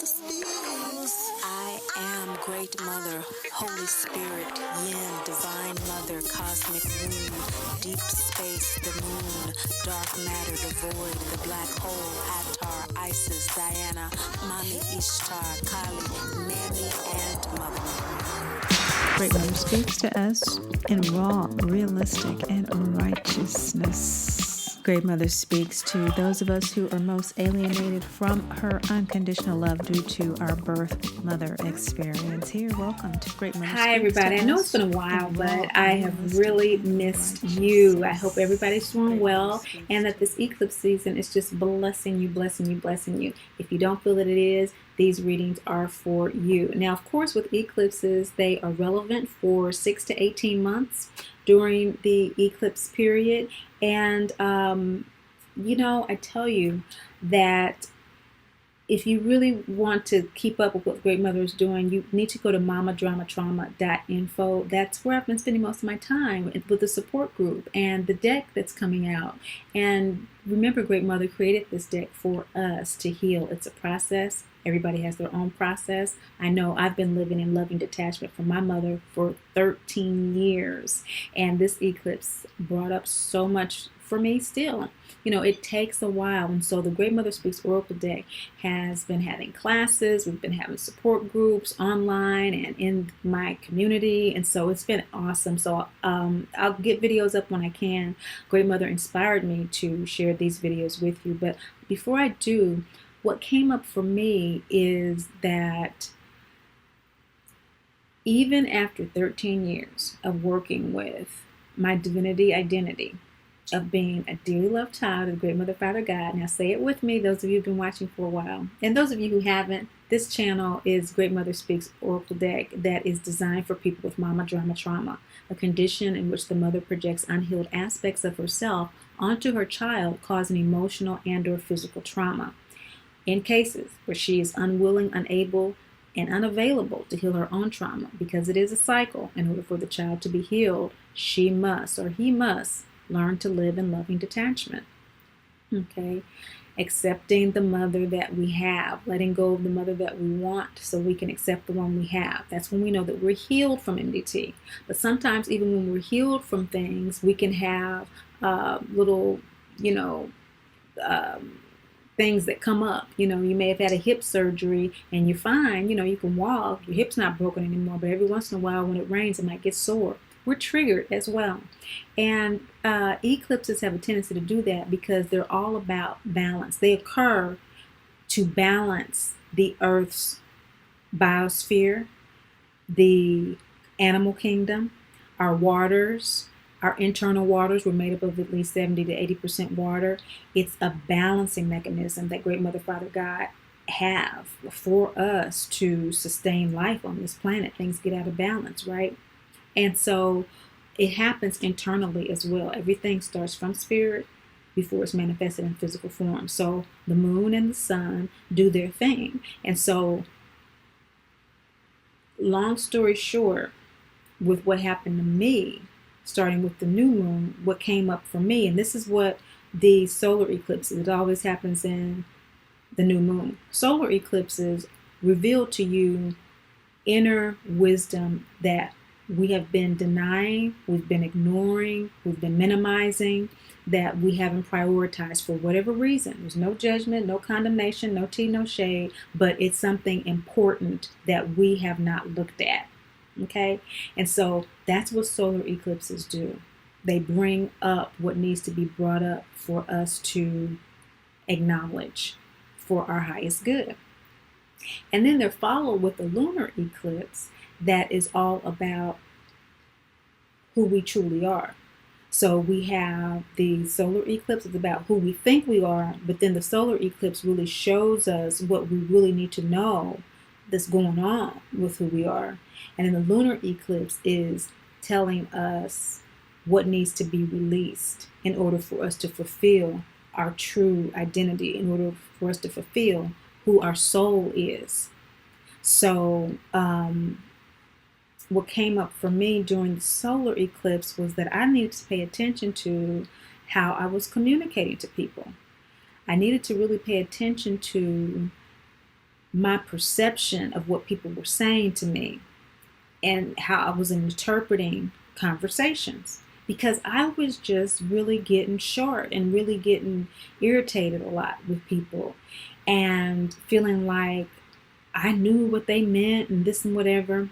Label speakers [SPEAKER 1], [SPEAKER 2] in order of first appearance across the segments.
[SPEAKER 1] I am Great Mother, Holy Spirit, Yin, Divine Mother, Cosmic Womb, Deep Space, the Moon, Dark Matter, the Void, the Black Hole, Hathor, Isis, Diana, Mami, Ishtar, Kali, Mammy, and Mother.
[SPEAKER 2] Great Mother speaks to us in raw, realistic, and righteousness. Great Mother speaks to those of us who are most alienated from her unconditional love due to our birth mother experience. Here, welcome to Great Mother
[SPEAKER 3] Hi,
[SPEAKER 2] Speaks
[SPEAKER 3] everybody.
[SPEAKER 2] to
[SPEAKER 3] I know
[SPEAKER 2] us
[SPEAKER 3] it's been a while,
[SPEAKER 2] in
[SPEAKER 3] but
[SPEAKER 2] raw,
[SPEAKER 3] I have
[SPEAKER 2] realistic,
[SPEAKER 3] really
[SPEAKER 2] and
[SPEAKER 3] missed
[SPEAKER 2] righteousness.
[SPEAKER 3] you. I hope everybody's doing
[SPEAKER 2] Great
[SPEAKER 3] well
[SPEAKER 2] Mother speaks
[SPEAKER 3] and that this eclipse season is just blessing you, blessing you, blessing you. If you don't feel that it is, these readings are for you. Now, of course, with eclipses, they are relevant for 6 to 18 months during the eclipse period. And, I tell you that if you really want to keep up with what Great Mother is doing, you need to go to mamadramatrauma.info. That's where I've been spending most of my time with the support group and the deck that's coming out. And remember, Great Mother created this deck for us to heal. It's a process. Everybody has their own process. I know I've been living in loving detachment from my mother for 13 years. And this eclipse brought up so much for me still. It takes a while. And so the Great Mother Speaks Oracle deck has been having classes. We've been having support groups online and in my community. And so it's been awesome. So I'll get videos up when I can. Great Mother inspired me to share these videos with you. But before I do, what came up for me is that even after 13 years of working with my divinity identity, of being a dearly loved child of the Great Mother, Father, God. Now say it with me, those of you who've been watching for a while. And those of you who haven't, this channel is Great Mother Speaks Oracle deck that is designed for people with mama drama trauma, a condition in which the mother projects unhealed aspects of herself onto her child, causing emotional and or physical trauma. In cases where she is unwilling, unable, and unavailable to heal her own trauma, because it is a cycle, in order for the child to be healed, she must or he must learn to live in loving detachment. Okay? Accepting the mother that we have, letting go of the mother that we want so we can accept the one we have. That's when we know that we're healed from MDT. But sometimes even when we're healed from things, we can have little, things that come up. You may have had a hip surgery and you're fine, you can walk, your hip's not broken anymore, but every once in a while when it rains, it might get sore. We're triggered as well. And eclipses have a tendency to do that because they're all about balance. They occur to balance the Earth's biosphere, the animal kingdom, our waters, our internal waters. We're made up of at least 70 to 80% water. It's a balancing mechanism that Great Mother, Father, God have for us to sustain life on this planet. Things get out of balance, right? And so it happens internally as well. Everything starts from spirit before it's manifested in physical form. So the moon and the sun do their thing. And so, long story short, with what happened to me, starting with the new moon, what came up for me, and this is what the solar eclipses, it always happens in the new moon. Solar eclipses reveal to you inner wisdom that we have been denying, we've been ignoring, we've been minimizing, that we haven't prioritized for whatever reason. There's no judgment, no condemnation, no tea, no shade, but it's something important that we have not looked at. Okay? And so that's what solar eclipses do. They bring up what needs to be brought up for us to acknowledge for our highest good. And then they're followed with the lunar eclipse that is all about who we truly are. So we have the solar eclipse, it's about who we think we are, but then the solar eclipse really shows us what we really need to know that's going on with who we are. And then the lunar eclipse is telling us what needs to be released in order for us to fulfill our true identity, in order for us to fulfill who our soul is. So what came up for me during the solar eclipse was that I needed to pay attention to how I was communicating to people. I needed to really pay attention to my perception of what people were saying to me and how I was interpreting conversations, because I was just really getting short and really getting irritated a lot with people and feeling like I knew what they meant and this and whatever,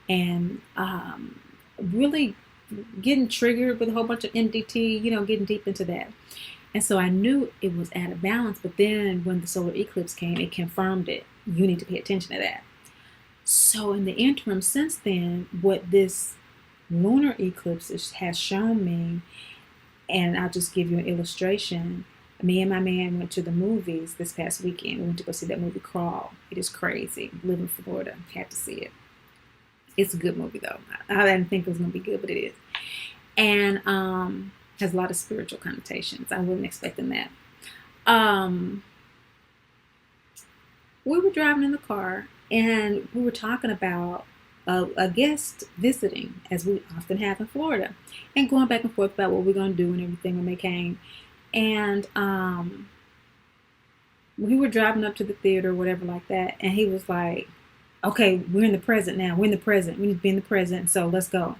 [SPEAKER 3] and really getting triggered with a whole bunch of MDT, getting deep into that. And so I knew it was out of balance, but then when the solar eclipse came, it confirmed it. You need to pay attention to that. So in the interim since then, what this lunar eclipse has shown me, and I'll just give you an illustration. Me and my man went to the movies this past weekend. We went to go see that movie Crawl. It is crazy. Live in Florida. Had to see it. It's a good movie though. I didn't think it was going to be good, but it is. And has a lot of spiritual connotations. I wasn't expecting that. We were driving in the car and we were talking about a guest visiting, as we often have in Florida, and going back and forth about what we're going to do and everything when they came. And we were driving up to the theater or whatever like that, and he was like, okay, we're in the present now. We're in the present. We need to be in the present, so let's go.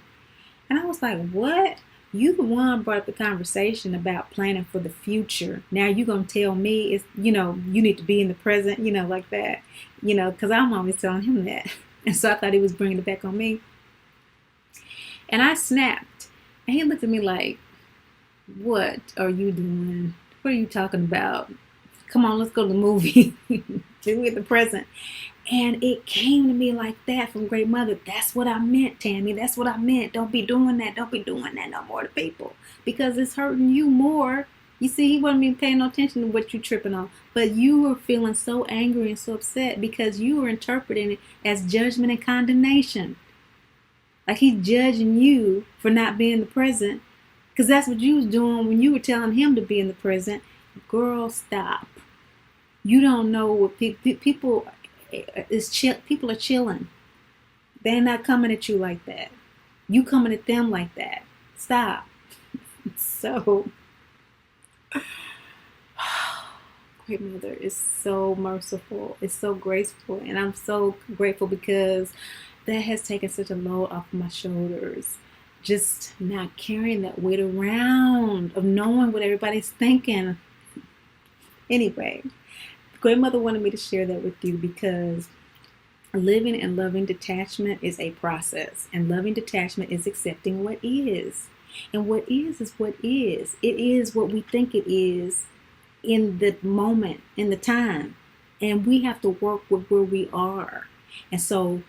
[SPEAKER 3] And I was like, what? You the one brought up the conversation about planning for the future. Now you're going to tell me, it's, you need to be in the present, like that, because I'm always telling him that. And so I thought he was bringing it back on me. And I snapped. And he looked at me like, what are you doing? What are you talking about? Come on, let's go to the movie. We're in the present. And it came to me like that from Great Mother. That's what I meant, Tammy. That's what I meant. Don't be doing that. Don't be doing that no more to people, because it's hurting you more. You see, he wasn't even paying no attention to what you're tripping on. But you were feeling so angry and so upset because you were interpreting it as judgment and condemnation. Like he's judging you for not being in the present, because that's what you was doing when you were telling him to be in the present. Girl, stop. You don't know what people are chilling. They're not coming at you like that. You coming at them like that. Stop. So, Great Mother is so merciful. It's so graceful. And I'm so grateful because that has taken such a load off my shoulders. Just not carrying that weight around of knowing what everybody's thinking. Anyway, Great Mother wanted me to share that with you because living and loving detachment is a process, and loving detachment is accepting what is. And what is what is. It is what we think it is in the moment, in the time. And we have to work with where we are. And so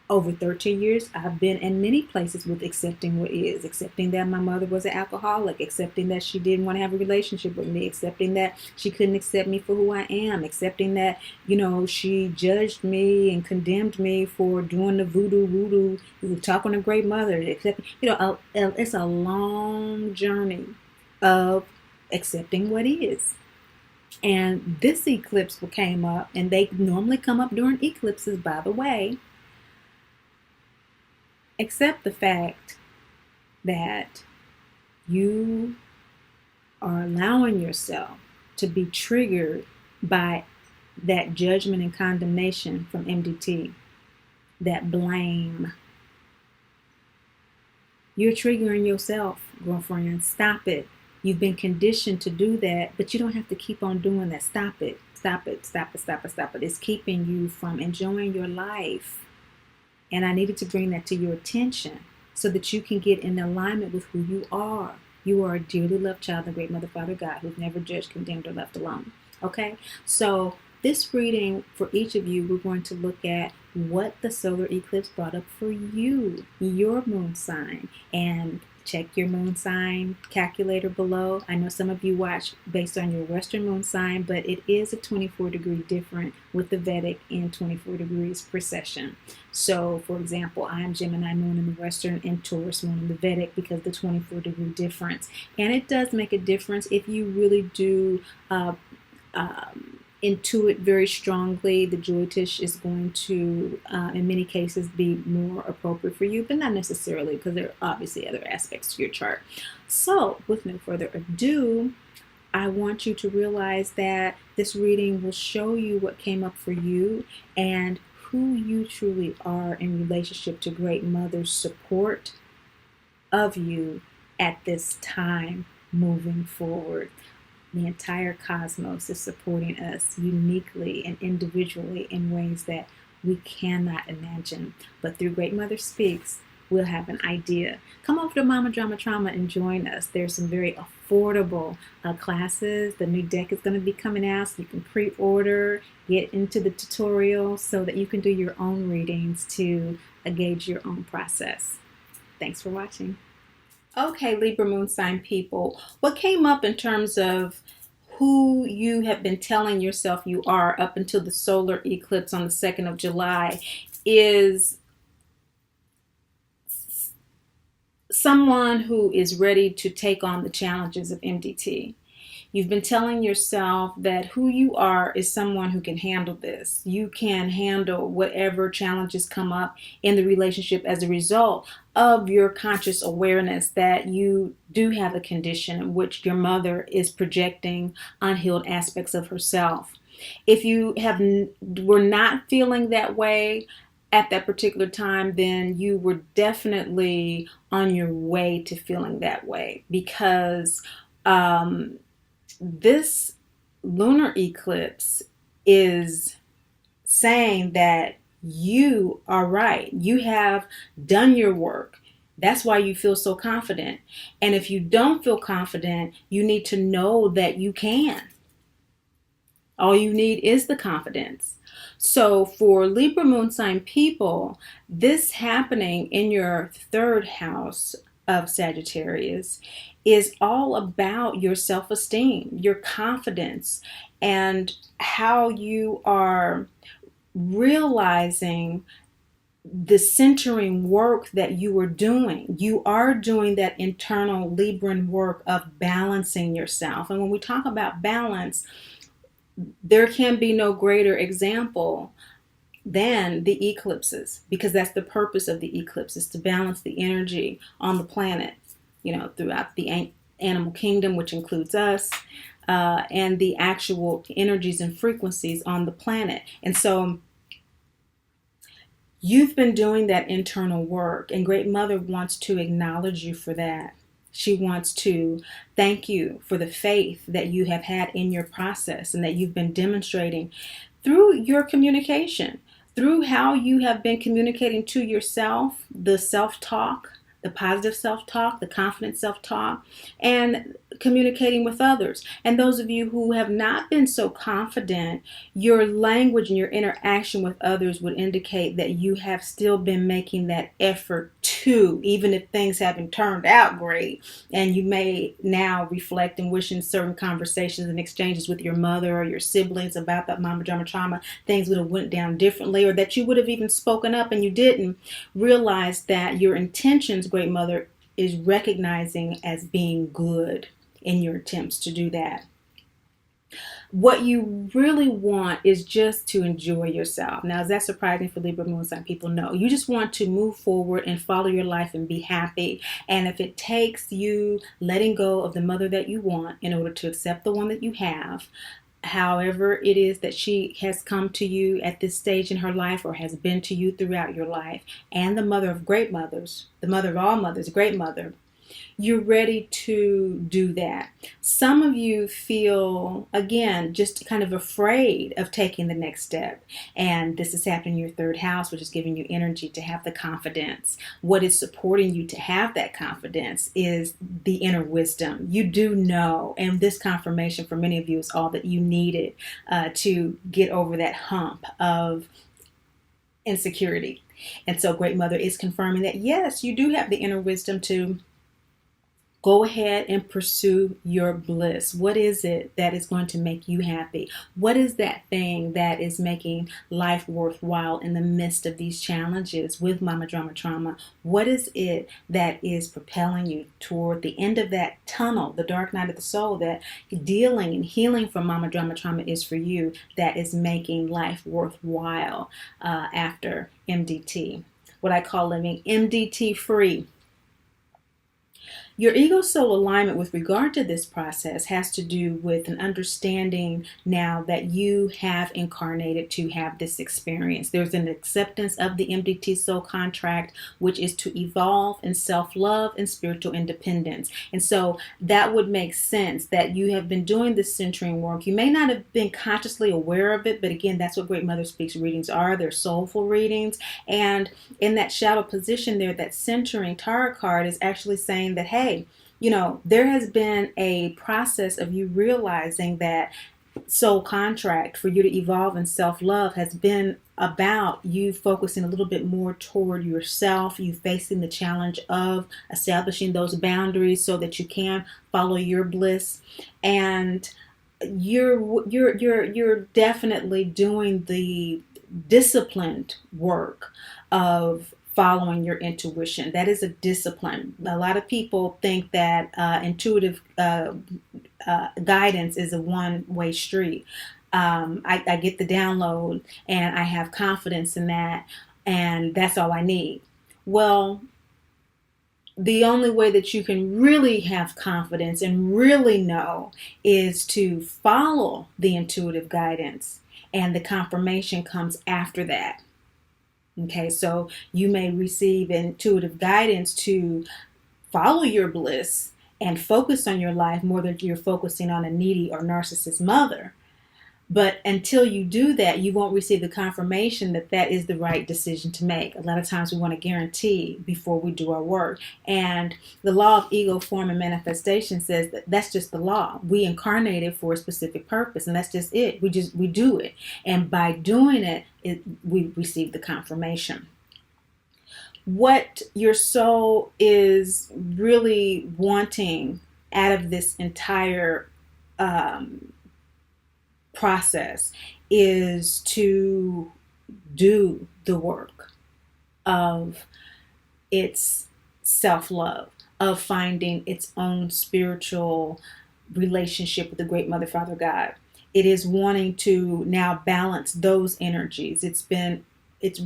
[SPEAKER 3] over 13 years, I've been in many places with accepting what is, accepting that my mother was an alcoholic, accepting that she didn't want to have a relationship with me, accepting that she couldn't accept me for who I am, accepting that, she judged me and condemned me for doing the voodoo, talking to Great Mother, accepting, it's a long journey of accepting what is. And this eclipse came up, and they normally come up during eclipses, by the way. Accept the fact that you are allowing yourself to be triggered by that judgment and condemnation from MDT, that blame. You're triggering yourself, girlfriend. Stop it. You've been conditioned to do that, but you don't have to keep on doing that. Stop it. Stop it. Stop it. Stop it. Stop it. It's keeping you from enjoying your life. And I needed to bring that to your attention so that you can get in alignment with who you are. You are a dearly loved child of the Great Mother, Father, God, who's never judged, condemned, or left alone. Okay? So this reading for each of you, we're going to look at what the solar eclipse brought up for you, your moon sign. And check your moon sign calculator below. I know some of you watch based on your Western moon sign, but it is a 24-degree different with the Vedic in 24 degrees precession. So, for example, I am Gemini moon in the Western and Taurus moon in the Vedic because of the 24-degree difference. And it does make a difference if you really do intuit very strongly. The Jyotish is going to, in many cases, be more appropriate for you, but not necessarily, because there are obviously other aspects to your chart. So, with no further ado, I want you to realize that this reading will show you what came up for you and who you truly are in relationship to Great Mother's support of you at this time moving forward. The entire cosmos is supporting us uniquely and individually in ways that we cannot imagine. But through Great Mother Speaks, we'll have an idea. Come over to Mama Drama Trauma and join us. There's some very affordable classes. The new deck is going to be coming out, so you can pre-order, get into the tutorial so that you can do your own readings to gauge your own process. Thanks for watching. Okay, Libra moon sign people, what came up in terms of who you have been telling yourself you are up until the solar eclipse on the 2nd of July is someone who is ready to take on the challenges of MDT. You've been telling yourself that who you are is someone who can handle this. You can handle whatever challenges come up in the relationship as a result of your conscious awareness that you do have a condition in which your mother is projecting unhealed aspects of herself. If you were not feeling that way at that particular time, then you were definitely on your way to feeling that way, because this lunar eclipse is saying that you are right. You have done your work. That's why you feel so confident. And if you don't feel confident, you need to know that you can. All you need is the confidence. So for Libra moon sign people, this happening in your 3rd house of Sagittarius is all about your self-esteem, your confidence, and how you are realizing the centering work that you are doing. You are doing that internal Libran work of balancing yourself. And when we talk about balance, there can be no greater example than the eclipses, because that's the purpose of the eclipse, is to balance the energy on the planet, throughout the animal kingdom, which includes us, and the actual energies and frequencies on the planet. And so you've been doing that internal work, and Great Mother wants to acknowledge you for that. She wants to thank you for the faith that you have had in your process and that you've been demonstrating through your communication, through how you have been communicating to yourself, the self-talk, the positive self-talk, the confident self-talk, and communicating with others. And those of you who have not been so confident, your language and your interaction with others would indicate that you have still been making that effort too, even if things haven't turned out great. And you may now reflect and wish in certain conversations and exchanges with your mother or your siblings about that Mama Drama Trauma, things would have went down differently, or that you would have even spoken up and you didn't. Realize that your intentions, Great Mother, is recognizing as being good in your attempts to do that. What you really want is just to enjoy yourself. Now, is that surprising for Libra moon sign people? No. You just want to move forward and follow your life and be happy. And if it takes you letting go of the mother that you want in order to accept the one that you have, however it is that she has come to you at this stage in her life or has been to you throughout your life, and the mother of great mothers, the mother of all mothers, Great Mother, you're ready to do that. Some of you feel, again, just kind of afraid of taking the next step. And this is happening in your 3rd house, which is giving you energy to have the confidence. What is supporting you to have that confidence is the inner wisdom. You do know, and this confirmation for many of you is all that you needed to get over that hump of insecurity. And so Great Mother is confirming that, yes, you do have the inner wisdom to go ahead and pursue your bliss. What is it that is going to make you happy? What is that thing that is making life worthwhile in the midst of these challenges with Mama Drama Trauma? What is it that is propelling you toward the end of that tunnel, the dark night of the soul, that dealing and healing from Mama Drama Trauma is for you, that is making life worthwhile after MDT? What I call living MDT free. Your ego soul alignment with regard to this process has to do with an understanding now that you have incarnated to have this experience. There's an acceptance of the MDT soul contract, which is to evolve in self-love and spiritual independence. And so that would make sense that you have been doing this centering work. You may not have been consciously aware of it, but again, that's what Great Mother Speaks readings are. They're soulful readings. And in that shadow position there, that centering tarot card is actually saying that, hey, there has been a process of you realizing that soul contract for you to evolve in self-love has been about you focusing a little bit more toward yourself, you facing the challenge of establishing those boundaries so that you can follow your bliss. And you're definitely doing the disciplined work of following your intuition. That is a discipline. A lot of people think that intuitive guidance is a one-way street. I get the download and I have confidence in that, and that's all I need. Well, the only way that you can really have confidence and really know is to follow the intuitive guidance, and the confirmation comes after that. Okay, so you may receive intuitive guidance to follow your bliss and focus on your life more than you're focusing on a needy or narcissist mother. But until you do that, you won't receive the confirmation that that is the right decision to make. A lot of times we want to guarantee before we do our work. And the law of ego, form, and manifestation says that that's just the law. We incarnated for a specific purpose, and that's just it. We do it. And by doing it, we receive the confirmation. What your soul is really wanting out of this entire process is to do the work of its self-love, of finding its own spiritual relationship with the Great Mother, Father, God. It is wanting to now balance those energies. It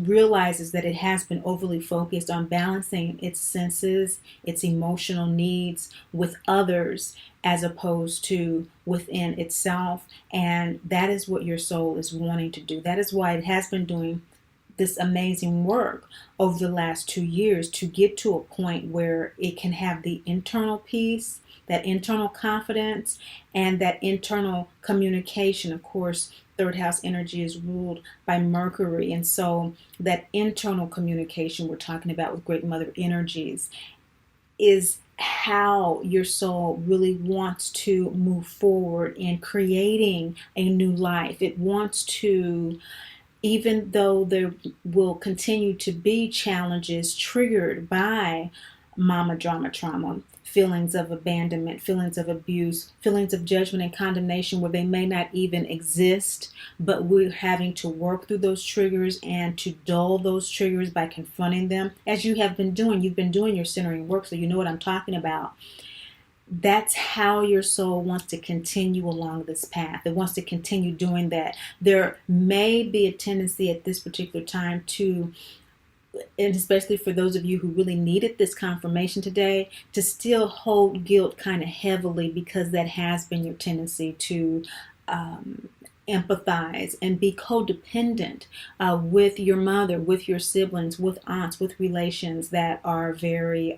[SPEAKER 3] realizes that it has been overly focused on balancing its senses, its emotional needs with others, as opposed to within itself. And that is what your soul is wanting to do. That is why it has been doing this amazing work over the last 2 years to get to a point where it can have the internal peace, that internal confidence, and that internal communication. Of course, third house energy is ruled by Mercury. And so that internal communication we're talking about with Great Mother energies is how your soul really wants to move forward in creating a new life. It wants to, even though there will continue to be challenges triggered by mama drama trauma, feelings of abandonment, feelings of abuse, feelings of judgment and condemnation where they may not even exist, but we're having to work through those triggers and to dull those triggers by confronting them, as you have been doing. You've been doing your centering work, so you know what I'm talking about. That's how your soul wants to continue along this path. It wants to continue doing that. There may be a tendency at this particular time to, and especially for those of you who really needed this confirmation today, to still hold guilt kind of heavily, because that has been your tendency to empathize and be codependent with your mother, with your siblings, with aunts, with relations that are very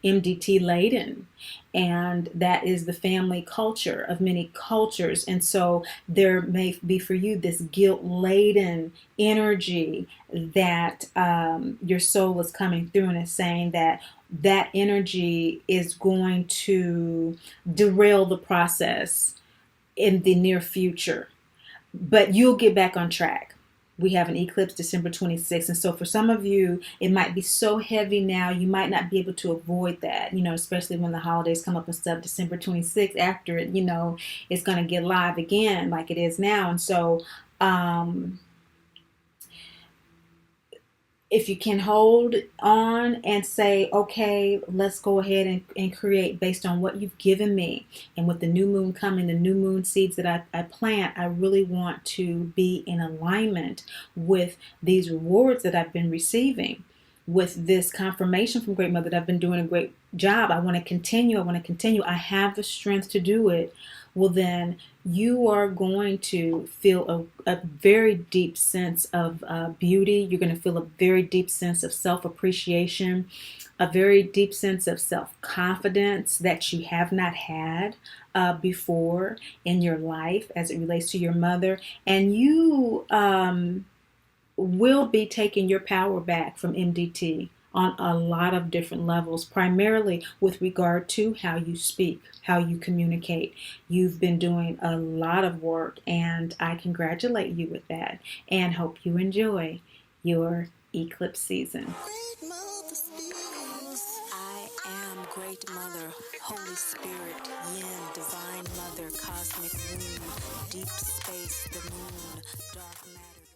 [SPEAKER 3] MDT laden. And that is the family culture of many cultures. And so there may be for you this guilt laden energy that your soul is coming through and is saying that that energy is going to derail the process in the near future. But you'll get back on track. We have an eclipse December 26th. And so for some of you, it might be so heavy now, you might not be able to avoid that, especially when the holidays come up and stuff. December 26th, after it, it's going to get live again like it is now. And so if you can hold on and say, okay, let's go ahead and create based on what you've given me. And with the new moon coming, the new moon seeds that I plant, I really want to be in alignment with these rewards that I've been receiving. with this confirmation from Great Mother that I've been doing a great job. I want to continue. I want to continue. I have the strength to do it. Well, then you are going to feel a very deep sense of beauty. You're going to feel a very deep sense of self-appreciation, a very deep sense of self-confidence that you have not had before in your life as it relates to your mother. And you will be taking your power back from MDT on a lot of different levels, primarily with regard to how you speak, how you communicate. You've been doing a lot of work, and I congratulate you with that and hope you enjoy your eclipse season.
[SPEAKER 1] I am Great Mother, Holy Spirit, Yin, Divine Mother, Cosmic Womb, Deep Space, the Moon, Dark Matter.